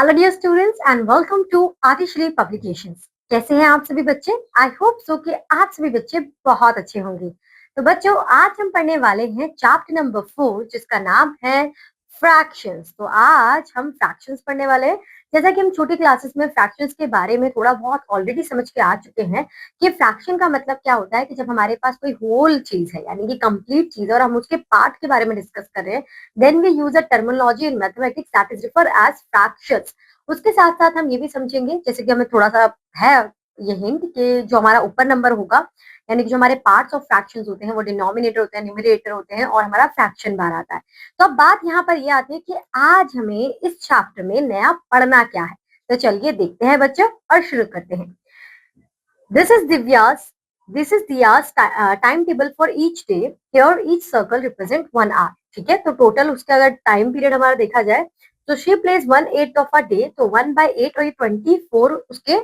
Hello dear students and welcome to Atishree publications. कैसे हैं आप सभी बच्चे? आई होप सो कि आप सभी बच्चे बहुत अच्छे होंगे। तो बच्चों, आज हम पढ़ने वाले हैं चैप्टर नंबर 4 जिसका नाम है फ्रैक्शंस। तो आज हम फ्रैक्शंस पढ़ने वाले हैं। जैसा कि हम छोटी क्लासेस में फ्रैक्शंस के बारे में थोड़ा बहुत ऑलरेडी समझ के आ चुके हैं कि फ्रैक्शन का मतलब क्या होता है कि जब हमारे पास कोई होल चीज है यानी कि कंप्लीट चीज है और हम उसके पार्ट के बारे में डिस्कस कर रहे हैं, then we use a terminology in mathematics that is refer as fractions. उसके साथ साथ हम ये भी समझेंगे, जैसे कि हमें थोड़ा सा है ये हिंट कि जो हमारा ऊपर नंबर होगा यानी कि जो हमारे पार्ट्स ऑफ फ्रैक्शंस होते हैं वो डिनोमिनेटर होते हैं, न्यूमरेटर होते हैं और हमारा फ्रैक्शन बार आता है। तो अब बात यहाँ पर ये आती है कि आज हमें इस चैप्टर में नया पढ़ना क्या है। तो चलिए देखते हैं बच्चों और शुरू करते हैं। This is Divya's time table for each day. Here each circle represent 1 hour. ठीक है, तो टोटल उसका अगर टाइम पीरियड हमारा देखा जाए तो she plays 1/8 of a day, तो 1/8 और ये 24 उसके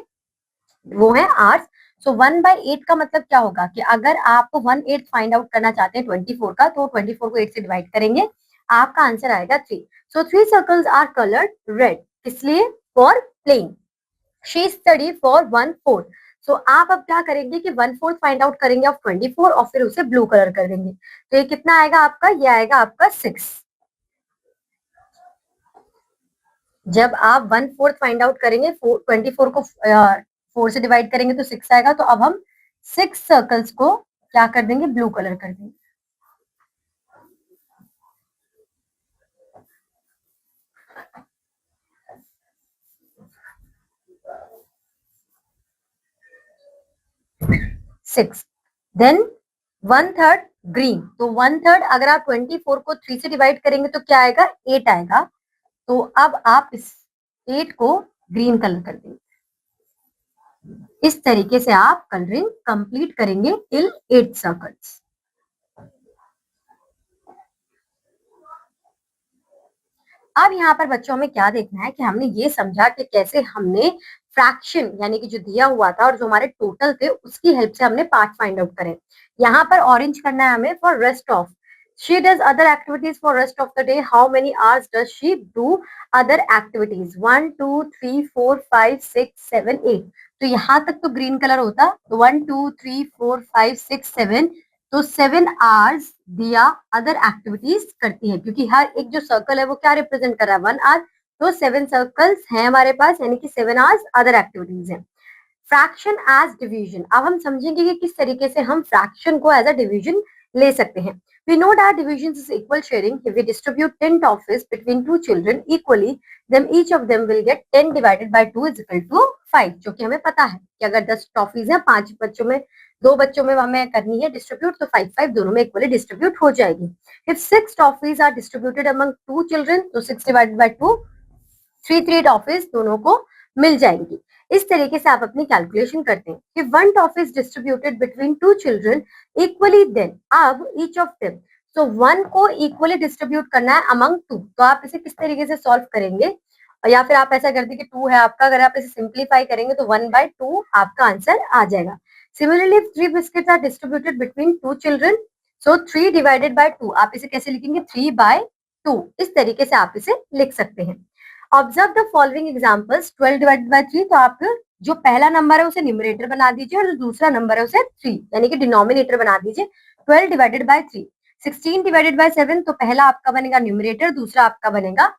वो है आवर्स। सो 1/8 का मतलब क्या होगा कि अगर आपको 1/8 फाइंड आउट करना चाहते हैं 24 का, तो 24 को 8 से डिवाइड करेंगे, आपका आंसर आएगा 3। सो 3 सर्कल्स आर कलर्ड रेड, इसलिए for playing. She study for 1/4। सो आप अब क्या करेंगे कि 1/4 फाइंड आउट करेंगे ऑफ 24 और फिर उसे ब्लू कलर कर देंगे। तो ये कितना आएगा आपका? ये आएगा आपका 6। जब आप 1/4 फाइंड आउट करेंगे, 24 को 4 से डिवाइड करेंगे तो 6 आएगा। तो अब हम 6 सर्कल्स को क्या कर देंगे? ब्लू कलर कर देंगे। सिक्स। Then 1/3 green. तो 1/3 अगर आप 24 को 3 से डिवाइड करेंगे तो क्या आएगा? 8 आएगा। तो अब आप इस 8 को ग्रीन कलर कर देंगे। इस तरीके से आप कलरिंग कंप्लीट करेंगे टिल 8 सर्कल्स। अब यहाँ पर बच्चों में क्या देखना है कि हमने ये समझा कि कैसे हमने फ्रैक्शन यानी कि जो दिया हुआ था और जो हमारे टोटल थे उसकी हेल्प से हमने पार्ट फाइंड आउट करे। यहाँ पर ऑरेंज करना है हमें for rest of. She does other activities for rest of the day. How many hours does she do other activities? 1 2 3 4 5 6 7 8। तो यहाँ तक तो ग्रीन कलर होता, तो 1 2 3 4 5 6 7। तो 7 आवर्स दिया अदर एक्टिविटीज करती है, क्योंकि हर एक जो सर्कल है वो क्या रिप्रेजेंट कर रहा है? 1 आवर। तो 7 सर्कल्स हैं हमारे पास यानी कि 7 आवर्स अदर एक्टिविटीज है। Fraction as division. अब हम समझेंगे कि किस तरीके से हम फ्रैक्शन को एज अ डिवीजन ले सकते हैं। We know that division is equal sharing. If we distribute 10 toffees between two children equally, then each of them will get 10 divided by 2 is equal to 5. जो कि हमें पता है कि अगर 10 टॉफीज हैं, 5 बच्चों में, 2 बच्चों में हमें करनी है डिस्ट्रीब्यूट, तो 5 दोनों में इक्वली डिस्ट्रीब्यूट हो जाएगी। If 6 toffees are distributed among 2 children, तो 6 divided by 2, 3 टॉफीज दोनों को मिल जाएंगी। इस तरीके से आप अपनी कैलकुलेशन करते हैं कि 1 toffee is distributed between 2 children equally, then अब ईच ऑफ देम, सो 1 को इक्वली डिस्ट्रीब्यूट करना है अमंग 2। तो आप इसे किस तरीके से सॉल्व करेंगे? या फिर आप ऐसा कर दीजिए कि 2 है आपका, अगर आप इसे सिंप्लीफाई करेंगे तो 1/2 आपका आंसर आ जाएगा। Similarly 3 biscuits are distributed between 2 children, so 3 divided by 2 आप इसे कैसे लिखेंगे? 3/2। इस तरीके से आप इसे लिख सकते हैं। Observe the following examples. 12 divided by 3, तो आप जो पहला नंबर है उसे न्यूमरेटर बना दीजिए और जो दूसरा नंबर है उसे 3 यानी कि डिनोमिनेटर बना दीजिए। 12 डिवाइडेड बाय 3। 16 डिवाइडेड बाय 7, तो पहला आपका बनेगा न्यूमरेटर, दूसरा आपका बनेगा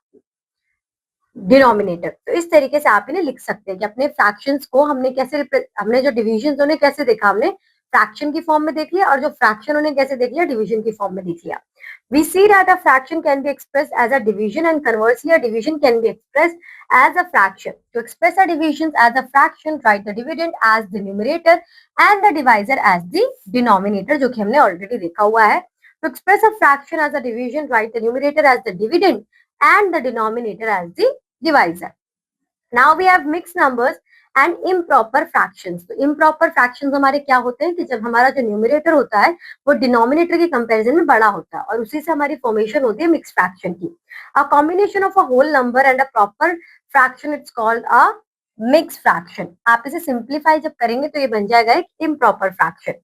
डिनोमिनेटर। तो इस तरीके से आप इन्हें लिख सकते हैं कि अपने फ्रैक्शंस को हमने जो डिविजन उन्हें कैसे देखा, हमने फ्रैक्शन की फॉर्म में देख लिया और जो फ्रैक्शन उन्हें कैसे देख लिया? डिवीजन की फॉर्म में देख लिया। We see that a fraction can be expressed as a division and conversely a division can be expressed as a fraction. To express a division as a fraction, write the dividend as the numerator and the divisor as the denominator, जो कि हमने already देखा हुआ है। To express a fraction as a division, write the numerator as the dividend and the denominator as the divisor. Now we have mixed numbers and improper fractions. तो improper fractions हमारे क्या होते हैं कि जब हमारा जो न्यूमरेटर होता है वो डिनोमिनेटर के कंपैरिजन में बड़ा होता है और उसी से हमारी फॉर्मेशन होती है मिक्स फ्रैक्शन की। A combination of a whole number and a proper fraction it's called a mix fraction. आप इसे सिंप्लीफाई जब करेंगे तो ये बन जाएगा एक improper fraction.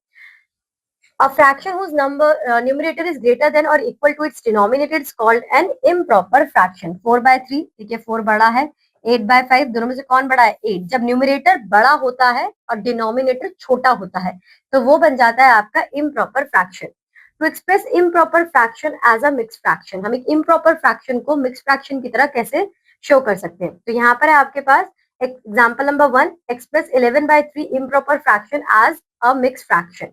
A fraction whose numerator is greater than or equal to its denominator is called an improper fraction. 4/3, देखिए 4 बड़ा है, 8/5 दोनों में से कौन बड़ा है? 8। जब न्यूमरेटर बड़ा होता है और डिनोमिनेटर छोटा होता है तो वो बन जाता है आपका improper fraction. To express improper fraction as a mix fraction, हम एक इम्प्रॉपर फ्रैक्शन को मिक्स फ्रैक्शन की तरह कैसे शो कर सकते हैं? तो यहाँ पर है आपके पास example number 1, express 11/3 improper fraction as a mix fraction.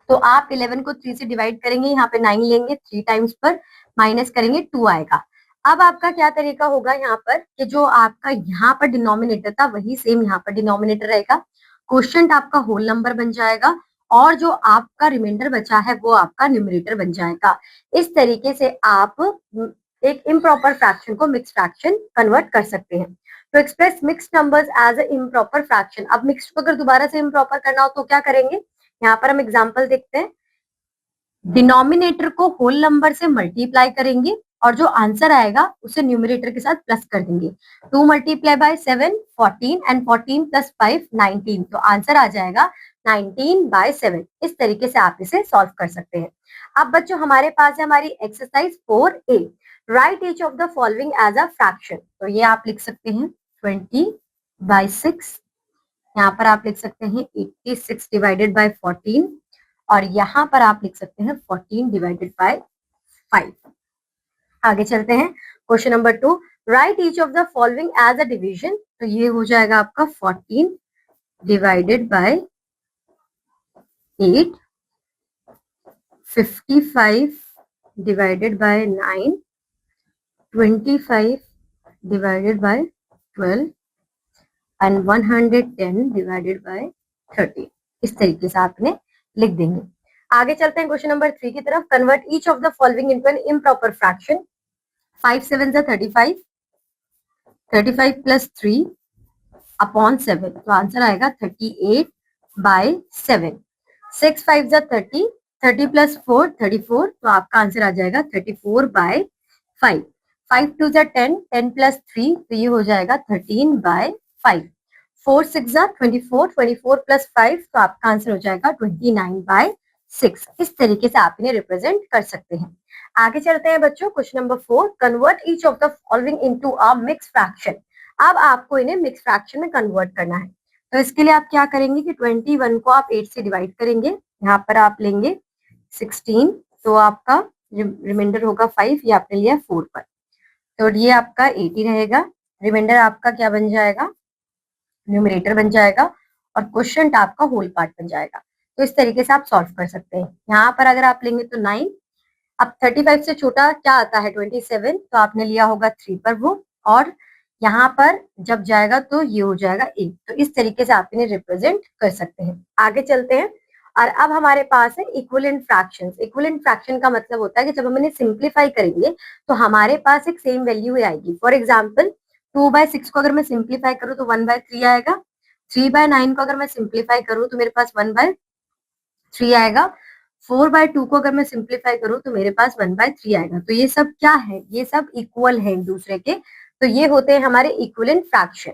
तो आप 11 को 3 से डिवाइड करेंगे, यहाँ पे 9 लेंगे, 3 टाइम्स पर माइनस करेंगे, 2 आएगा। अब आपका क्या तरीका होगा यहाँ पर कि जो आपका यहाँ पर डिनोमिनेटर था वही सेम यहाँ पर डिनोमिनेटर रहेगा, क्वोशिएंट आपका होल नंबर बन जाएगा और जो आपका रिमाइंडर बचा है वो आपका न्यूमरेटर बन जाएगा। इस तरीके से आप एक इम्प्रॉपर फ्रैक्शन को मिक्स फ्रैक्शन कन्वर्ट कर सकते हैं। तो express mix numbers as a improper fraction. अब मिक्स को अगर दोबारा से इम्प्रॉपर करना हो तो क्या करेंगे? यहाँ पर हम एग्जाम्पल देखते हैं, डिनोमिनेटर को होल नंबर से मल्टीप्लाई करेंगे और जो आंसर आएगा उसे न्यूमरेटर के साथ प्लस कर देंगे। 2 मल्टीप्लाई बाय 7 14 एंड 14 प्लस 5 19, तो आंसर आ जाएगा 19/7। इस तरीके से आप इसे सॉल्व कर सकते हैं। अब बच्चों हमारे पास है हमारी exercise 4A, write each of the following as a fraction. तो ये आप लिख सकते हैं 20/6, यहाँ पर आप लिख सकते हैं 86 डिवाइडेड बाय 14 और यहाँ पर आप लिख सकते हैं 14 डिवाइडेड बाय 5। आगे चलते हैं, question number 2, write each of the following as a division. तो ये हो जाएगा आपका 14 divided by 8, 55 divided by 9, 25 divided by 12 and 110 divided by 30। इस तरीके से आपने लिख देंगे। आगे चलते हैं क्वेश्चन नंबर 3 की तरफ, convert each of the following into an improper fraction. 5 7 35, 35 plus 3 upon 7, तो आंसर आएगा 38/7। 6 5 30, 30 प्लस 4 34, तो आपका आंसर आ जाएगा 34/5। 5 2 10, 10 प्लस 3, तो ये हो जाएगा 13/5। 4 6 24, 24 प्लस 5, तो आपका आंसर हो जाएगा 29/6। इस तरीके से आप इन्हें रिप्रेजेंट कर सकते हैं। आगे चलते हैं बच्चों, question number 4, convert each of the following into a mix fraction. अब आपको इन्हें मिक्स फ्रैक्शन में कन्वर्ट करना है। तो इसके लिए आप क्या करेंगे कि 21 को आप 8 से डिवाइड करेंगे, यहाँ पर आप लेंगे 16, तो आपका रिमाइंडर होगा 5, ये आपने लिया 4 पर, तो ये आपका 80 रहेगा। रिमाइंडर आपका क्या बन जाएगा? न्यूमरेटर बन जाएगा और क्वोशिएंट आपका होल पार्ट बन जाएगा। तो इस तरीके से आप सॉल्व कर सकते हैं। यहाँ पर अगर आप लेंगे तो 9, अब 35 से छोटा क्या आता है? 27, तो आपने लिया होगा 3 पर वो, और यहाँ पर जब जाएगा तो ये हो जाएगा 8। तो इस तरीके से आप इन्हें रिप्रेजेंट कर सकते हैं। आगे चलते हैं, और अब हमारे पास है इक्विवेलेंट फ्रैक्शंस। इक्विवेलेंट फ्रैक्शन का मतलब होता है कि जब हम इन्हें सिंप्लीफाई करेंगे तो हमारे पास एक सेम वैल्यू ही आएगी। फॉर एग्जाम्पल 2/6 को अगर मैं सिंप्लीफाई करूँ तो 1/3 आएगा। 3/9 को अगर मैं सिंप्लीफाई करूँ तो मेरे पास 1/3 आएगा। 4/2 को अगर मैं सिंप्लीफाई करूँ तो मेरे पास 1/3 आएगा। तो ये सब क्या है? ये सब इक्वल है एक दूसरे के, तो ये होते हैं हमारे इक्विवेलेंट फ्रैक्शन।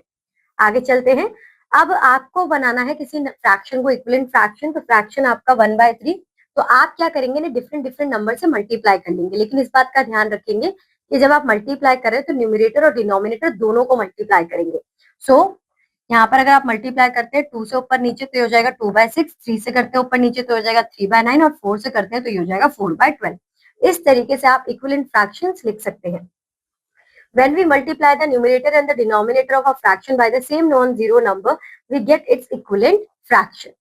आगे चलते हैं, अब आपको बनाना है किसी फ्रैक्शन को इक्विवेलेंट फ्रैक्शन, तो फ्रैक्शन आपका 1/3, तो आप क्या करेंगे ना, डिफरेंट डिफरेंट नंबर से मल्टीप्लाई कर लेंगे। लेकिन इस बात का ध्यान रखेंगे कि जब आप मल्टीप्लाई करें तो न्यूमरेटर और डिनोमिनेटर दोनों को मल्टीप्लाई करेंगे। सो यहाँ पर अगर आप मल्टीप्लाई करते हैं 2 से ऊपर नीचे तो ये हो जाएगा 2/6, 3 से करते हैं ऊपर नीचे तो हो जाएगा 3/9 और 4 से करते हैं तो ये हो जाएगा 4/12। इस तरीके से आप इक्विवेलेंट फ्रैक्शंस लिख सकते हैं। When we multiply the numerator and the denominator of a fraction by the same non-zero number, we get its equivalent fraction.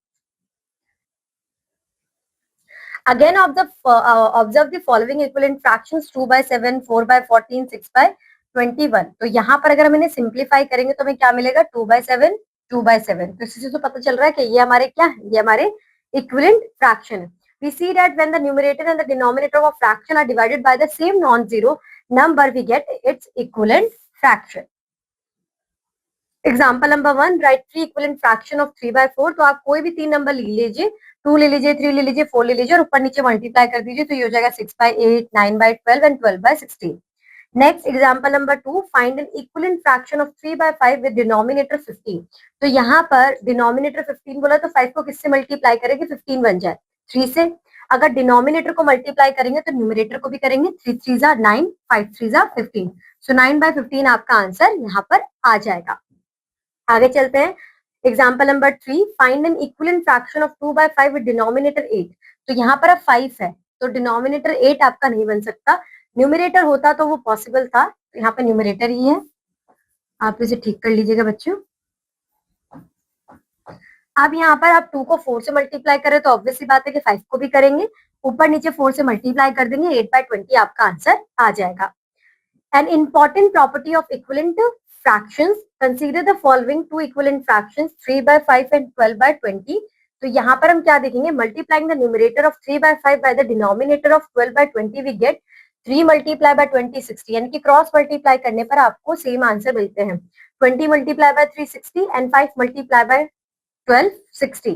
Again, observe the following equivalent fractions: 2/7, 4/14, 6/21. तो यहाँ पर अगर हम इन्हें सिंप्लीफाई करेंगे तो हमें क्या मिलेगा? 2/7, 2/7। तो इससे तो पता चल रहा है कि ये हमारे क्या है? ये हमारे इक्विवेलेंट फ्रैक्शन है। We see that when the numerator and the denominator of a fraction are divided by the same non-zero number, we get its equivalent fraction. Example number 1, right 3 equivalent fraction of 3/4। तो आप कोई भी 3 number ले लीजिए, 2 ले लीजिए, 3 ले लीजिए, 4 ले लीजिए और ऊपर नीचे मल्टीप्लाई कर दीजिए, तो ये हो जाएगा 6/8, 9/12 and 12/16। Next example number 2, find N equivalent fraction of 3/5 with denominator 15। तो यहाँ पर डिनोमिनेटर 15 बोला तो 5 को किससे मल्टीप्लाई करेंगे? 15 बन जाए 3 से। अगर डिनोमिनेटर को मल्टीप्लाई करेंगे तो न्यूमरेटर को भी करेंगे, 3 3 जा 9, 5 3 जा 15, सो 9/15 आपका आंसर यहाँ पर आ जाएगा। आगे चलते हैं, example number 3, find N equivalent fraction of 2/5 with denominator 8। तो यहाँ पर अब 5 है तो डिनोमिनेटर 8 आपका नहीं बन सकता, न्यूमरेटर होता तो वो पॉसिबल था, तो यहाँ पे न्यूमरेटर ही है, आप इसे ठीक कर लीजिएगा बच्चों। अब यहाँ पर आप 2 को 4 से मल्टीप्लाई करें तो ऑब्वियसली बात है कि 5 को भी करेंगे, ऊपर नीचे 4 से मल्टीप्लाई कर देंगे, 8/20 आपका आंसर आ जाएगा। An important property of equivalent fractions, consider the following two equivalent fractions 3/5 and 12/20। तो यहाँ पर हम क्या देखेंगे, multiplying the numerator of 3/5 by the denominator of 12/20 we get 3 multiply by 20 60, यानी कि क्रॉस मल्टीप्लाई करने पर आपको सेम आंसर मिलते हैं, 20 multiply by 3 60 and 5 multiply by 12 60।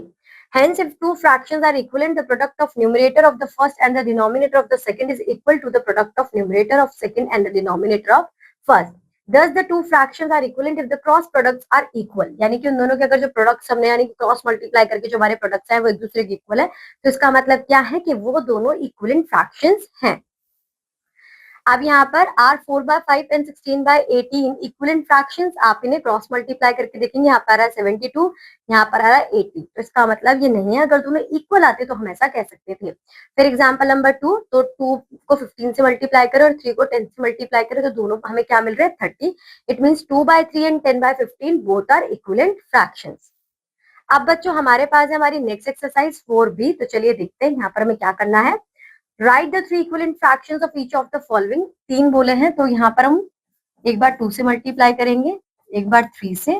Hence, if two fractions are equivalent, the product of numerator of the first and the denominator of the second is equal to the product of numerator of second and the denominator of first. Thus, the two fractions are equivalent if the cross products are equal। यानी कि उन दोनों के अगर जो products हमने यानी cross multiply करके जो हमारे प्रोडक्ट्स हैं वो एक दूसरे के इक्वल है, तो इसका मतलब क्या है कि वो दोनों इक्विवेलेंट फ्रैक्शंस हैं। अब यहाँ पर आर 4/5 एंड 16/18 इक्विवेलेंट फ्रैक्शंस, आप इन्हें क्रॉस मल्टीप्लाई करके देखेंगे, यहाँ पर आ रहा है 72, यहाँ पर आ रहा है 80, तो इसका मतलब ये नहीं है, अगर दोनों इक्वल आते तो हम ऐसा कह सकते थे। फिर एग्जांपल नंबर 2, तो 2 को 15 से मल्टीप्लाई करें और 3 को 10 से मल्टीप्लाई करें तो दोनों हमें क्या मिल रहा है 30, it means 2/3 and 10/15 both are equivalent fractions. अब बच्चों हमारे पास है हमारी नेक्स्ट एक्सरसाइज 4B, तो चलिए देखते हैं यहाँ पर हमें क्या करना है। Right the 3 equivalent fractions of each of the following, 3 बोले हैं तो यहाँ पर हम एक बार 2 से मल्टीप्लाई करेंगे, एक बार 3 से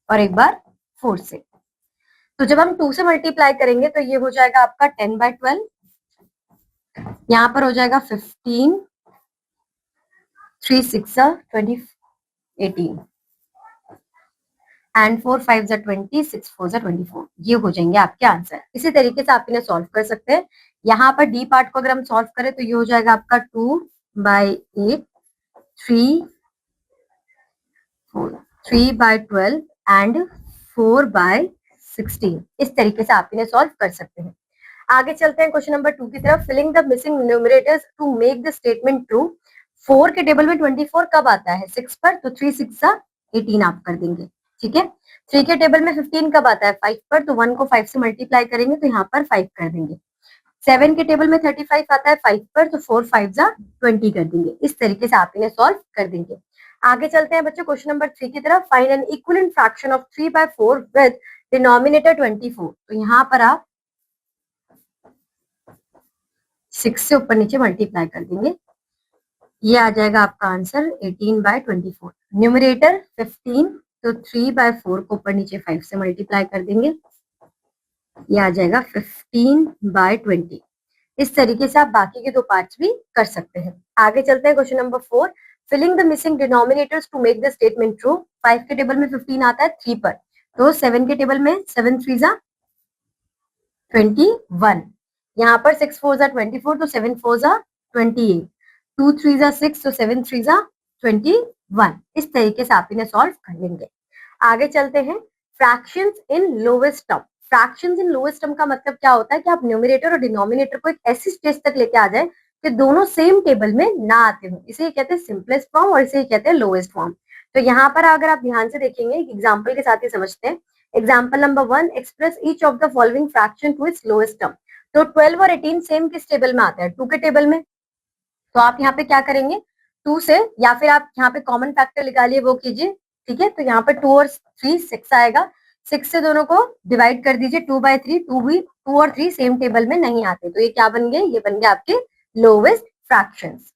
और एक बार 4 से। तो जब हम 2 से मल्टीप्लाई करेंगे तो ये हो जाएगा आपका 10/12, यहाँ पर हो जाएगा 15, 3 6 20 18 एंड 4 5 20, 6 4 24, ये हो जाएंगे आपके आंसर। इसी तरीके से आप इन्हें सॉल्व कर सकते हैं। यहाँ पर डी पार्ट को अगर हम सॉल्व करें तो ये हो जाएगा आपका 2/8, 3/12 एंड 4/16। इस तरीके से आप इन्हें सॉल्व कर सकते हैं। आगे चलते हैं क्वेश्चन नंबर 2 की तरफ। Filling the missing numerators to make the statement true. 4 के टेबल में 24 कब आता है 6 पर, तो 3 6 18 आप कर देंगे, ठीक है। 3 के टेबल में 15 कब आता है 5 पर, तो 1 को 5 से मल्टीप्लाई करेंगे तो यहाँ पर 5 कर देंगे। 7 के टेबल में 35 आता है 5 पर, तो 4 5 20 कर देंगे। इस तरीके से आप इन्हें सॉल्व कर देंगे। आगे चलते हैं बच्चों क्वेश्चन नंबर 3 की तरफ। Find N equivalent fraction of 3/4 with denominator 24। तो यहाँ पर आप 6 से ऊपर नीचे मल्टीप्लाई कर देंगे, ये आ जाएगा आपका आंसर 18/24। न्यूमरेटर 15, तो 3/4 को ऊपर नीचे 5 से मल्टीप्लाई कर देंगे, ये आ जाएगा 15/20। इस तरीके से आप बाकी के दो पार्ट्स भी कर सकते हैं। आगे चलते हैं question number 4। Filling the missing denominators to make the statement true. 5 के टेबल में 15 आता है 3 पर, तो 7 के टेबल में 7 3 21, यहाँ पर 6 4 24, तो 7 4 28, 2 3 6, तो 7 3 21। इस तरीके से आप इन्हें सॉल्व कर लेंगे। आगे चलते हैं fractions in lowest term. Fractions in lowest term का मतलब क्या होता है कि आप न्यूमरेटर और डिनोमिनेटर को एक ऐसी स्टेज तक लेके आ जाए कि दोनों सेम टेबल में ना आते हो, इसे कहते हैं सिंपलेस्ट फॉर्म और इसे कहते हैं लोवेस्ट फॉर्म। तो यहाँ पर अगर आप ध्यान से देखेंगे एग्जाम्पल के साथ ही समझते हैं। Example number 1, express each of the following fraction to its lowest term. तो 12 और 18 सेम किस टेबल में आता है 2 के टेबल में, तो आप यहाँ पे क्या करेंगे 2 से, या फिर आप यहाँ पे कॉमन फैक्टर निकालिए वो कीजिए, ठीक है। तो यहाँ पर 2 और 3 6 आएगा, 6 से दोनों को डिवाइड कर दीजिए 2/3, 2 और 3 सेम टेबल में नहीं आते, तो ये क्या बन गए, ये बन गए आपके lowest fractions.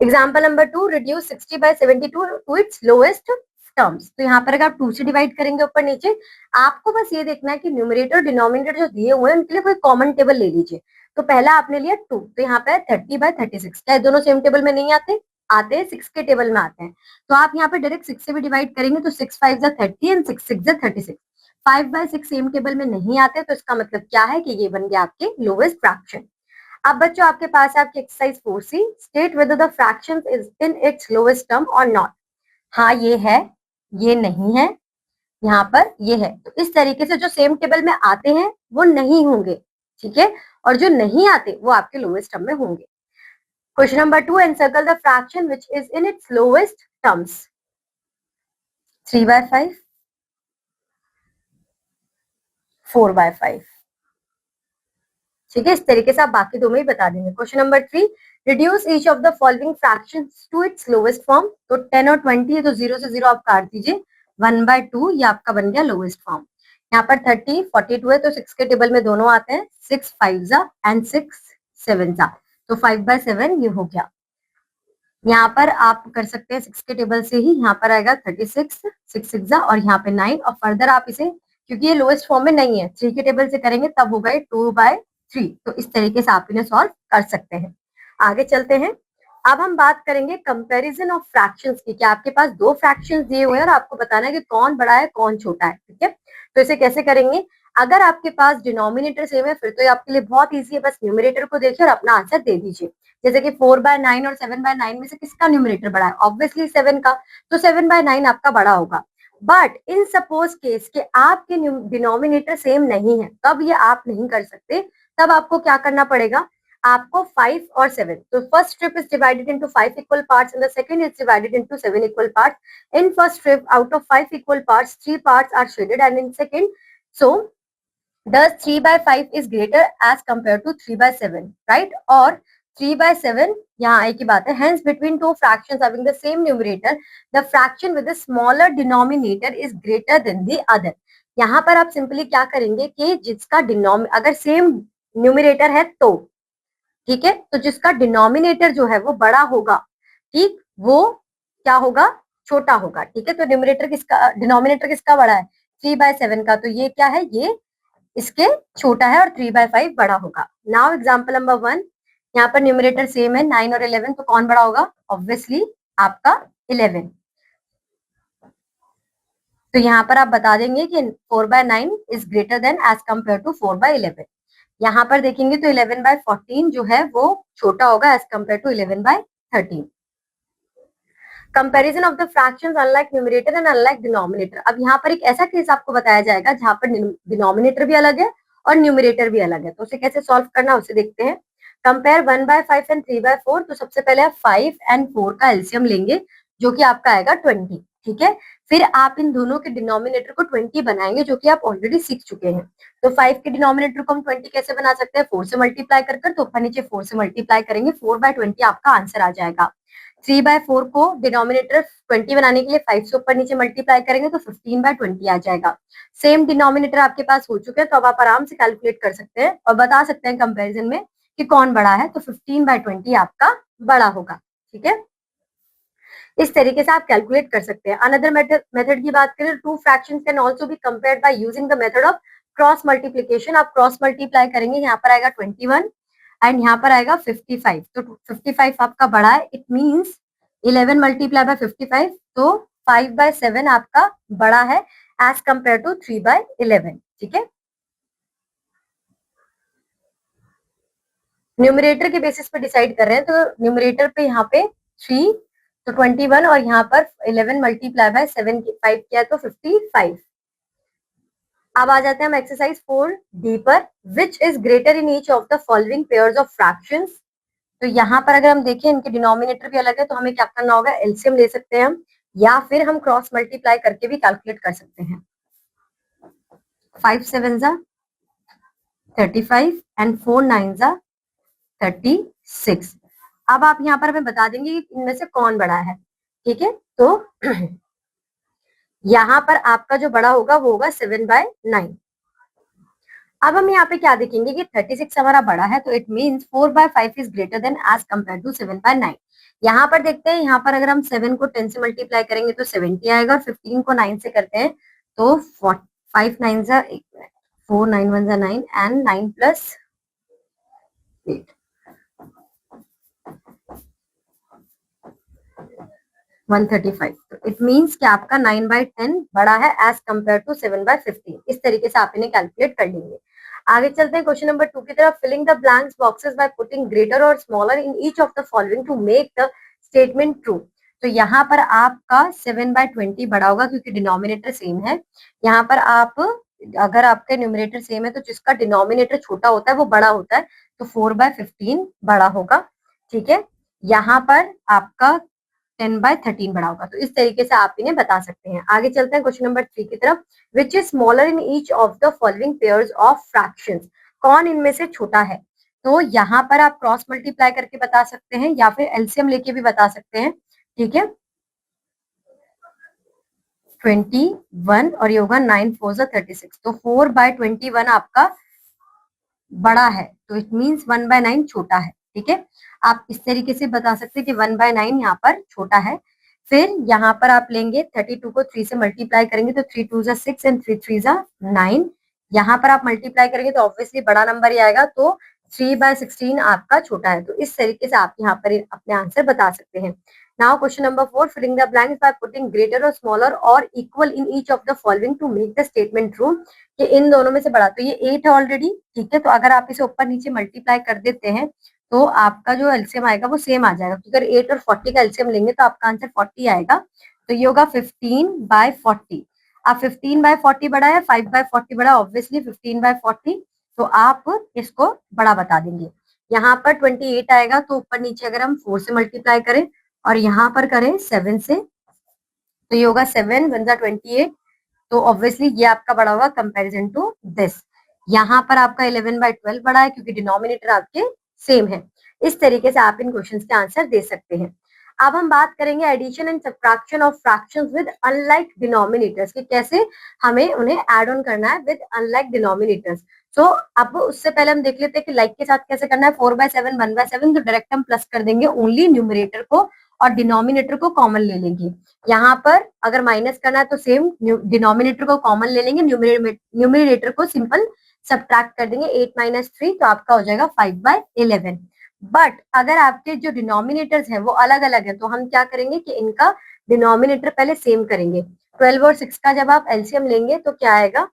Example number 2, reduce 60/72 to its lowest terms. तो यहाँ पर अगर आप 2 से डिवाइड करेंगे ऊपर नीचे, आपको बस ये देखना है कि न्यूमरेटर डिनोमिनेटर जो दिए हुए हैं उनके लिए कोई कॉमन टेबल ले लीजिए। तो पहला आपने लिया 2, तो यहाँ पे 30/36, क्या दोनों सेम टेबल में नहीं आते, आते हैं 6 के टेबल में आते हैं, तो आप यहाँ पे डायरेक्ट 6 से भी डिवाइड करेंगे तो 6 5 30 एंड 6 6 36। 5/6 सेम टेबल में नहीं आते, तो इसका मतलब क्या है कि ये बन गया आपके लोवेस्ट फ्रैक्शन। अब बच्चों आपके पास है आपकी exercise 4C, state whether the fraction is in its lowest term और नॉट। हाँ ये है, ये नहीं है, यहाँ पर ये है, तो इस तरीके से जो सेम टेबल में आते हैं वो नहीं होंगे, ठीक है, और जो नहीं आते वो आपके लोएस्ट टर्म में होंगे। Question number 2, encircle the fraction which is in its lowest terms. 3/5, 4/5। ठीक है, इस तरीके से आप बाकी दो में ही बता देंगे। Question number 3, reduce each of the following fractions to its lowest form. तो 10 और 20 है तो 0 से 0 आप काट दीजिए, 1/2 ये आपका बन गया लोएस्ट फॉर्म। यहाँ पर 30, 42 है तो 6 के टेबल में दोनों आते हैं, 6 5 एंड 6 7 तो 5/7 ये हो गया। यहाँ पर आप कर सकते हैं 6 के टेबल से ही, यहाँ पर आएगा 36, 6 6 और यहाँ पे 9, और फर्दर आप इसे, क्योंकि ये लोएस्ट फॉर्म में नहीं है, 3 के टेबल से करेंगे तब होगा 2/3। तो इस तरीके से आप इन्हें सॉल्व कर सकते हैं। आगे चलते हैं, अब हम बात करेंगे कंपैरिजन ऑफ फ्रैक्शंस की। क्या आपके पास दो फ्रैक्शंस दिए हुए हैं और आपको बताना है कि कौन बड़ा है कौन छोटा है। ठीक है, तो इसे कैसे करेंगे, अगर आपके पास डिनोमिनेटर सेम है फिर तो ये आपके लिए बहुत ईजी है, बस न्यूमरेटर को देखिए और अपना आंसर दे दीजिए। जैसे कि 4/9 और 7/9 में से किसका न्यूमरेटर बड़ा है, ऑब्वियसली 7 का, तो 7/9 आपका बड़ा होगा। बट इन सपोज केस के आपके डिनोमिनेटर सेम नहीं है, तब ये आप नहीं कर सकते। तब आपको क्या करना पड़ेगा, आपको 5 और 7, तो first strip is divided into 5 equal parts and the second is divided into 7 equal parts. In first strip out of 5 equal parts 3 parts are shaded and in second, so thus 3/5 is greater as compared to 3/7, right? और 3/7 यहाँ एक ही बात है, hence between two fractions having the same numerator, the fraction with the smaller denominator is greater than the other। यहाँ पर आप simply क्या करेंगे कि जिसका अगर सेम न्यूमरेटर है तो, ठीक है, तो जिसका डिनोमिनेटर जो है वो बड़ा होगा, ठीक, वो क्या होगा, छोटा होगा। ठीक है, तो न्यूमरेटर किसका, डिनोमिनेटर किसका बड़ा है, 3/7 का, तो ये क्या है, ये इसके छोटा है और 3/5 बड़ा होगा। नाउ एग्जांपल नंबर 1, यहाँ पर न्यूमरेटर सेम है 9 और 11, तो कौन बड़ा होगा, ऑब्वियसली आपका 11। तो यहाँ पर आप बता देंगे कि 4/9 is greater than as compare to 4/11। यहाँ पर देखेंगे तो 11/14 जो है वो छोटा होगा as compare to 11/13। Comparison of the fractions unlike numerator and unlike denominator. अब यहाँ पर एक ऐसा केस आपको बताया जाएगा जहाँ पर डिनोमिनेटर भी अलग है और न्यूमरेटर भी अलग है, तो उसे कैसे सॉल्व करना उसे देखते हैं। Compare 1/5 and 3/4। तो सबसे पहले आप 5 एंड 4 का एलसीएम लेंगे जो कि आपका आएगा 20। ठीक है, फिर आप इन दोनों के डिनोमिनेटर को 20 बनाएंगे जो कि आप ऑलरेडी सीख चुके हैं। तो 5 के डिनोमिनेटर को हम 20 कैसे बना सकते हैं, 4 से मल्टीप्लाई कर तो ऊपर नीचे 4 से मल्टीप्लाई करेंगे, 4/20 आपका आंसर आ जाएगा। 3/4 को डिनोमिनेटर 20 बनाने के लिए 5 से ऊपर नीचे मल्टीप्लाई करेंगे तो 15/20 आ जाएगा। सेम डिनोमिनेटर आपके पास हो चुके हैं तो अब आप आराम से कैलकुलेट कर सकते हैं और बता सकते हैं कंपैरिजन में कि कौन बड़ा है, तो 15/20 आपका बड़ा होगा। ठीक है, इस तरीके से आप कैलकुलेट कर सकते हैं। अनदर मेथड की बात करें, two fractions can also be compared by using the method of cross multiplication. आप क्रॉस मल्टीप्लाई करेंगे, यहाँ पर आएगा 21 एंड यहाँ पर आएगा 55, तो 55 आपका बड़ा है, इट मीन्स 11 मल्टीप्लाई बाय 55, तो 5/7 आपका बड़ा है एज कंपेयर टू 3/11। ठीक है, न्यूमरेटर के बेसिस पे डिसाइड कर रहे हैं, तो न्यूमरेटर पे यहाँ पे 3, तो 21 और यहाँ पर 11 मल्टीप्लाई बाय 7 5 किया तो 55। अब आ जाते हैं हम एक्सरसाइज 4D पर, which is greater in each of the following pairs of fractions. तो यहाँ पर अगर हम देखें इनके डिनोमिनेटर भी अलग है तो हमें क्या करना होगा, एलसीएम ले सकते हैं हम, या फिर हम क्रॉस मल्टीप्लाई करके भी कैलकुलेट कर सकते हैं। 5 7 35 एंड 4 9 36। अब आप यहाँ पर हमें बता देंगे कि इनमें से कौन बड़ा है। ठीक है, तो यहाँ पर आपका जो बड़ा होगा वो होगा 7/9। अब हम यहाँ पे क्या देखेंगे कि 36 हमारा बड़ा है, तो it means 4/5 is greater than as compare to 7/9। यहाँ पर देखते हैं, यहाँ पर अगर हम 7 को 10 से मल्टीप्लाई करेंगे तो 70 आएगा और 15 को 9 से करते हैं तो 5 9 4 9 1 9 एंड 9 प्लस 8 135। तो इट मीन्स कि आपका 9/10 बड़ा है एज कम्पेयर टू 7/15। इस तरीके से आप इन्हें कैलकुलेट कर लेंगे। आगे चलते हैं क्वेश्चन नंबर 2 की तरफ। Filling the blanks boxes by putting greater और smaller in each of the following to make the statement true. तो यहाँ पर आपका 7/20 बड़ा होगा क्योंकि डिनोमिनेटर सेम है। यहाँ पर आप अगर आपके न्यूमरेटर सेम है तो जिसका डिनोमिनेटर छोटा होता है वो बड़ा होता है, तो 4/15 बड़ा होगा। ठीक है, यहाँ पर आपका 10/13 बड़ा होगा। तो इस तरीके से आप इन्हें बता सकते हैं। आगे चलते हैं क्वेश्चन नंबर 3 की तरफ। Which is smaller in each of the following pairs of fractions, कौन इनमें से छोटा है? तो यहाँ पर आप क्रॉस मल्टीप्लाई करके बता सकते हैं या फिर एलसीएम लेके भी बता सकते हैं। ठीक है, 21 और ये होगा 9 4 36, तो 4/21 आपका बड़ा है, तो इट मीन्स 1/9 छोटा है। ठीक है, आप इस तरीके से बता सकते हैं कि 1/9 यहाँ पर छोटा है। फिर यहाँ पर आप लेंगे 32 को 3 से मल्टीप्लाई करेंगे तो 3 2 6 एंड 3 3 9। यहाँ पर आप मल्टीप्लाई करेंगे तो ऑब्वियसली बड़ा नंबर ही आएगा, तो 3/16 आपका छोटा है। तो इस तरीके से आप यहाँ पर अपने आंसर बता सकते हैं। Now question number 4, filling the blanks by putting greater और स्मॉलर और equal in each of the following to make the statement true, कि इन दोनों में से बड़ा, तो ये 8 है ऑलरेडी। ठीक है, तो अगर आप इसे ऊपर नीचे मल्टीप्लाई कर देते हैं तो आपका जो एलसीएम आएगा वो सेम आ जाएगा, क्योंकि अगर 8 और 40 का एलसीएम लेंगे तो आपका आंसर 40 आएगा। तो ये होगा 15/40। अब 15/40 बड़ा है, 5/40 बड़ा, ऑब्वियसली 15/40, तो आप इसको बड़ा बता देंगे। यहाँ पर 28 आएगा, तो ऊपर नीचे अगर हम 4 से मल्टीप्लाई करें और यहाँ पर करें 7 से, तो ये होगा 7 1 28, तो ऑब्वियसली ये आपका बड़ा होगा कंपैरिजन टू दिस। यहाँ पर आपका 11/12 बड़ा है क्योंकि डिनोमिनेटर आपके सेम है। इस तरीके से आप इन क्वेश्चंस के आंसर दे सकते हैं। अब हम बात करेंगे addition and subtraction of fractions with unlike denominators, कि कैसे हमें उन्हें ऐड ऑन करना है विद अनलाइक डिनोमिनेटर्स। सो अब उससे पहले हम देख लेते हैं कि लाइक के साथ कैसे करना है। 4/7 1/7, तो डायरेक्ट हम प्लस कर देंगे ओनली न्यूमरेटर को और डिनोमिनेटर को कॉमन ले लेंगे। यहाँ पर अगर माइनस करना है तो सेम डिनोमिनेटर को कॉमन ले लेंगे, न्यूमरेटर को सिंपल सब्ट्रैक्ट कर देंगे। 8 - 3, तो आपका हो जाएगा 5/11। बट अगर आपके जो डिनोमिनेटर्स है वो अलग अलग है, तो हम क्या करेंगे कि इनका डिनोमिनेटर पहले सेम करेंगे। 12 और 6 का जब आप एलसीएम लेंगे तो क्या आएगा,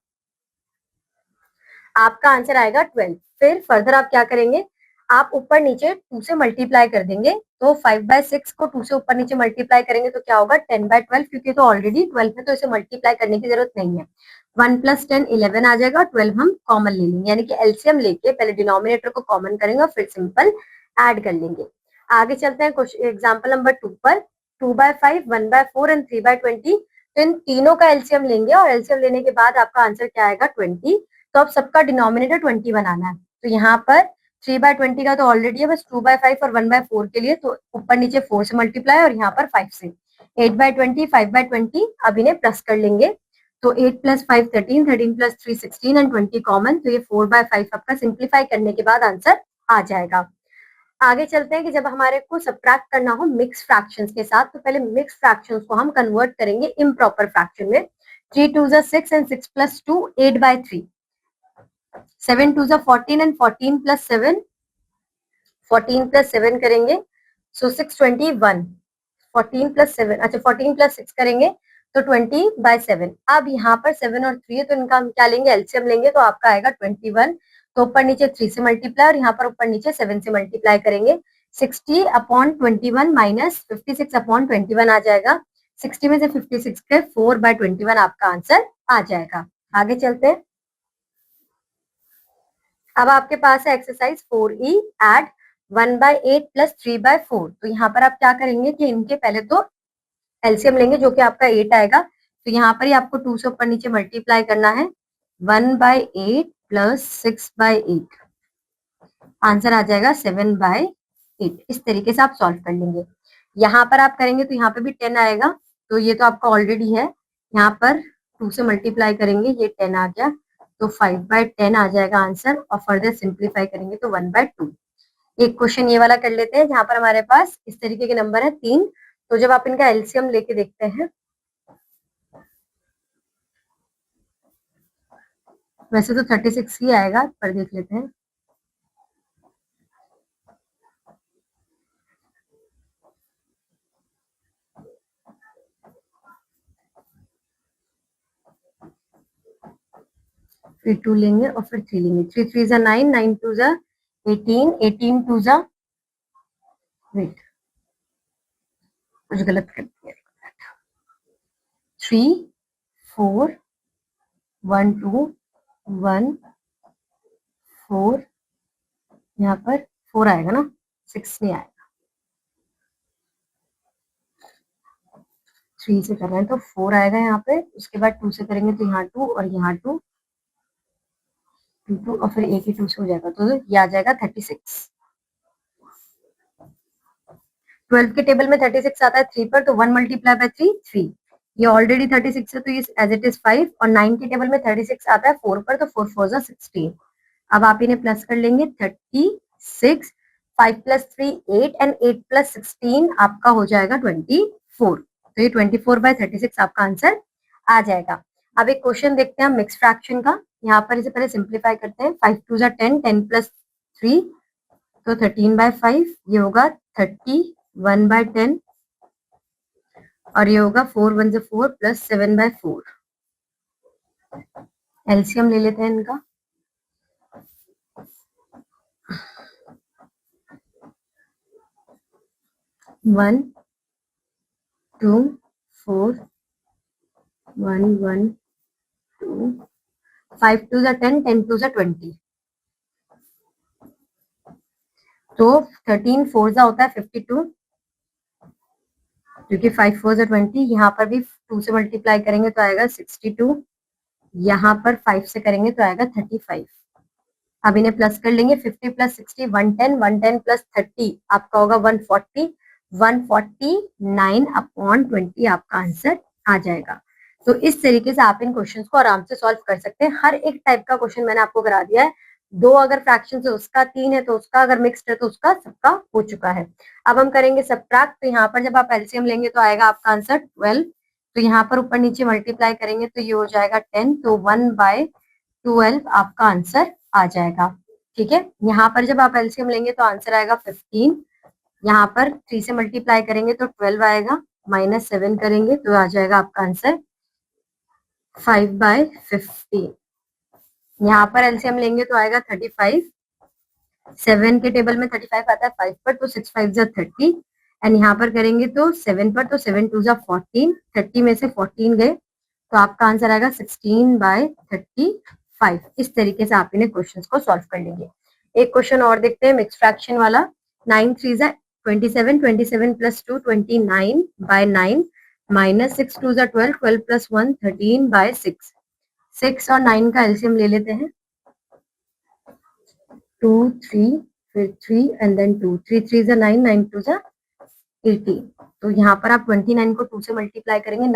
आपका आंसर आएगा 12। फिर फर्दर आप क्या करेंगे, आप ऊपर नीचे 2 से मल्टीप्लाई कर देंगे, तो 5/6 को 2 से ऊपर नीचे मल्टीप्लाई करेंगे तो क्या होगा 10/12, क्योंकि तो ऑलरेडी 12 है तो इसे मल्टीप्लाई करने की जरूरत नहीं है। 1 + 10 11 आ जाएगा, 12 हम कॉमन ले लेंगे, यानी कि एलसीएम लेके पहले डिनोमिनेटर को कॉमन करेंगे और फिर सिंपल ऐड कर लेंगे। आगे चलते हैं एग्जाम्पल नंबर 2 पर। 2/5 1/4 एंड 3/20, तो इन तीनों का एलसीएम लेंगे और एलसीएम लेने के बाद आपका आंसर क्या आएगा 20। तो अब सबका डिनोमिनेटर 20 बनाना है। तो यहाँ पर 3/20 का तो ऑलरेडी है, बस 2/5 और 1/4 के लिए तो ऊपर नीचे 4 से मल्टीप्लाई और यहाँ पर 5 से। 8/20 5/20, अब इन्हें प्लस कर लेंगे, तो 8 + 5 13, 13 + 3 16 एंड 20 कॉमन, तो ये 4/5 आपका सिंप्लीफाई करने के बाद आंसर आ जाएगा। आगे चलते हैं कि जब हमारे को सब्ट्रैक्ट करना हो मिक्स फ्रैक्शंस के साथ, तो पहले मिक्स फ्रैक्शंस को हम कन्वर्ट करेंगे इम्प्रॉपर फ्रैक्शन में। 3 2 6 एंड 6 + 2 8/3, 7 2 14 एंड 14 + 7, 14 + 7 करेंगे, सो 621। 14 + 7, अच्छा 14 + 6 करेंगे तो 20/7। अब यहाँ पर 7 और 3 है तो इनका हम क्या लेंगे, एलसीएम लेंगे, तो आपका आएगा 21। तो ऊपर नीचे 3 से मल्टीप्लाई और यहाँ पर ऊपर नीचे 7 से मल्टीप्लाई करेंगे। 60/21 माइनस 56/21 आ जाएगा। 60 में से 56 के 4/21 आपका आंसर आ जाएगा। आगे चलते हैं। अब आपके पास है एक्सरसाइज 4E, एड 1/8 + 3/4। तो यहाँ पर आप क्या करेंगे कि इनके पहले तो एलसीएम लेंगे जो कि आपका 8 आएगा, तो यहाँ पर ही आपको 2 से ऊपर नीचे मल्टीप्लाई करना है। 1/8 + 6/8, आंसर आ जाएगा 7/8। इस तरीके से आप सॉल्व कर लेंगे। यहाँ पर आप करेंगे तो यहाँ पे भी 10 आएगा, तो ये तो आपका ऑलरेडी है। यहाँ पर 2 से मल्टीप्लाई करेंगे, ये 10 आ गया, तो 5/10 आ जाएगा आंसर, और फर्दर सिंप्लीफाई करेंगे तो 1/2। एक क्वेश्चन ये वाला कर लेते हैं जहां पर हमारे पास इस तरीके के नंबर है 3। तो जब आप इनका एलसीएम लेके देखते हैं, वैसे तो 36 ही आएगा, पर देख लेते हैं। फिर 2 लेंगे और फिर 3 लेंगे। 3 3 = 9, 9 2 = 18, 18 2 = वेट, कुछ गलत कर दिया। 3 4 1 2 1 4, यहाँ पर 4 आएगा ना, 6 नहीं आएगा। 3 से कर रहे हैं तो 4 आएगा यहाँ पे, उसके बाद 2 से करेंगे तो यहाँ 2 और यहाँ 2, 2 2 और फिर एक ही 2 से हो जाएगा, तो ये आ जाएगा 36। 12 के टेबल में 36 आता है 3 पर, तो 1 मल्टीप्लाई बाय 3 3, ये ऑलरेडी 36 है तो ये एज इट इज 5, और 9 के टेबल में 36 आता है 4 पर, तो 4 4 16। अब आप इन्हें प्लस कर लेंगे, 36, 5 प्लस 3 8 एंड 8 प्लस 16 आपका हो जाएगा 24। तो ये 24/36 आपका आंसर आ जाएगा। अब एक क्वेश्चन देखते हैं हम मिक्स फ्रैक्शन का। यहाँ पर इसे पहले सिंप्लीफाई करते हैं। 5 2 10, 10 प्लस 3 तो 13/5, ये होगा 31/10, और ये होगा 4 1 4 प्लस 7/4। एलसीएम ले लेते हैं इनका। 1 2 4 1 1 2, 5 2 10, 10 2 20, तो 13 4 होता है 52, क्योंकि 5 4 20, यहाँ पर भी 2 से मल्टीप्लाई करेंगे तो आएगा 62, यहाँ पर 5 से करेंगे तो आएगा 35। अब इन्हें प्लस कर लेंगे, 50 प्लस 60 110, 110 प्लस 30 आपका होगा 140, 149/20 आपका आंसर आ जाएगा। तो इस तरीके से आप इन क्वेश्चंस को आराम से सॉल्व कर सकते हैं। हर एक टाइप का क्वेश्चन मैंने आपको करा दिया है। 2 अगर फ्रैक्शन है उसका, 3 है तो उसका, अगर मिक्स्ड है तो उसका, सबका हो चुका है। अब हम करेंगे सब्ट्रैक्ट। तो यहाँ पर जब आप एलसीएम लेंगे तो आएगा आपका आंसर 12, तो यहाँ पर ऊपर नीचे मल्टीप्लाई करेंगे तो ये हो जाएगा 10, तो 1/12 आपका आंसर आ जाएगा। ठीक है, यहाँ पर जब आप एलसीएम लेंगे तो आंसर आएगा 15, यहाँ पर 3 से मल्टीप्लाई करेंगे तो 12 आएगा, -7 करेंगे तो आ जाएगा आपका आंसर 5/15। यहाँ पर एलसीएम लेंगे तो आएगा 35, 7 के टेबल में 35 आता है 5 पर, तो 6 5 30, एंड यहाँ पर करेंगे तो 7 पर, तो 7 2 14, 30 में से 14 गए तो आपका आंसर आएगा 16/35। इस तरीके से आप इन्हें क्वेश्चंस को सॉल्व कर लेंगे। एक क्वेश्चन और देखते हैं मिक्स फ्रैक्शन वाला। 9 3 27, 27 प्लस 2 29/9, -6 2 12, 12 प्लस 1 13/6। 6 और 9 का एलसीएम ले लेते हैं। 2 3 फिर 3 एंड देन 2, 3 3 9, 9 2 18। तो यहाँ पर आप 29 को 2 से मल्टीप्लाई करेंगे,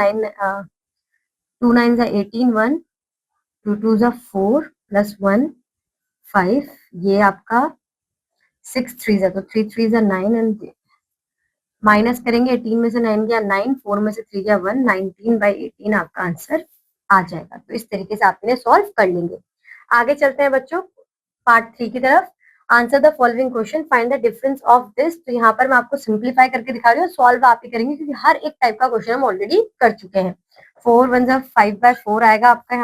2 9 18, 1 2 2 4 प्लस 1 5, ये आपका 6 3 तो 3 3 9 एंड माइनस करेंगे, 18 में से 9 गया 9, 4 में से 3 गया 1, 19/18 आपका आंसर आ जाएगा। तो इस तरीके से आप इन्हें सॉल्व कर लेंगे। आगे चलते हैं बच्चों पार्ट 3 की तरफ। Answer the following question, find the difference of this. तो यहाँ पर मैं आपको सिंप्लीफाई करके दिखा रही हूँ, सॉल्व आप ही करेंगे क्योंकि हर एक टाइप का क्वेश्चन हम ऑलरेडी कर चुके हैं। 4 1 5/4 आएगा आपका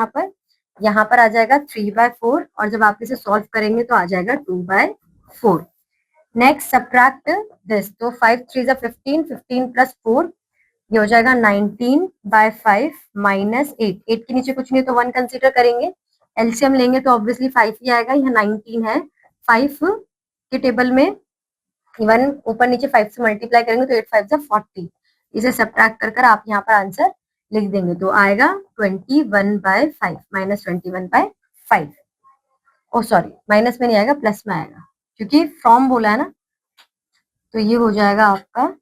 यहाँ पर आ जाएगा 3/4, और जब आप इसे सॉल्व करेंगे तो आ जाएगा 2/4। नेक्स्ट सब्ट्रैक्ट दिस, तो 5 3 15, 15 प्लस 4, ये हो जाएगा 19/5 -8। 8 के नीचे कुछ नहीं तो 1 कंसीडर करेंगे। एलसीएम लेंगे तो ऑब्वियसली 5 ही आएगा, यहाँ 19 है, 5 के टेबल में 1 ऊपर नीचे 5 से मल्टीप्लाई करेंगे तो 8 5 40। इसे सब्ट्रैक्ट कर आप यहाँ पर आंसर लिख देंगे तो आएगा 21/5 -21/5। ओ सॉरी, माइनस में नहीं आएगा, प्लस में आएगा क्योंकि फ्रॉम बोला है ना, तो ये हो जाएगा आपका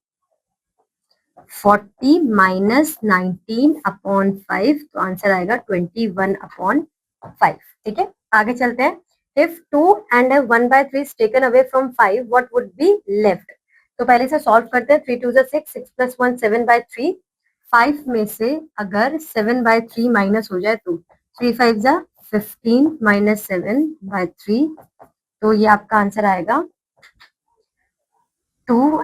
40 - 19/5, तो आंसर आएगा 21/5। ठीक है, आगे चलते हैं। If 2 and 1/3 is taken away from 5, what would be left? तो पहले से सॉल्व करते हैं। 3 2 6, 6 + 1 7/3। 5 में से अगर 7/3 माइनस हो जाए तो 3 5 15 - 7/3, तो ये आपका आंसर आएगा 3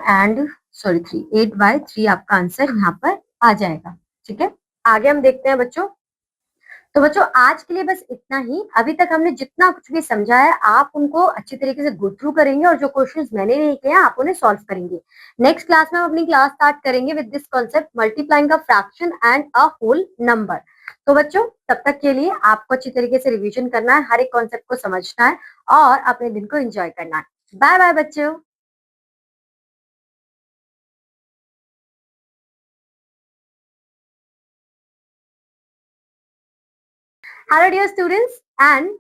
8/3 आपका आंसर यहाँ पर आ जाएगा। ठीक है, आगे हम देखते हैं बच्चों तो बच्चों आज के लिए बस इतना ही। अभी तक हमने जितना कुछ भी समझा है आप उनको अच्छी तरीके से गो थ्रू करेंगे और जो क्वेश्चंस मैंने नहीं किए आप उन्हें सॉल्व करेंगे। नेक्स्ट क्लास में हम अपनी क्लास स्टार्ट करेंगे with this concept multiplying a fraction and a whole number. तो बच्चों तब तक के लिए आपको अच्छी तरीके से रिवीजन करना है, हर एक कॉन्सेप्ट को समझना है और अपने दिन को एंजॉय करना है। बाय बाय बच्चों। Hello dear students and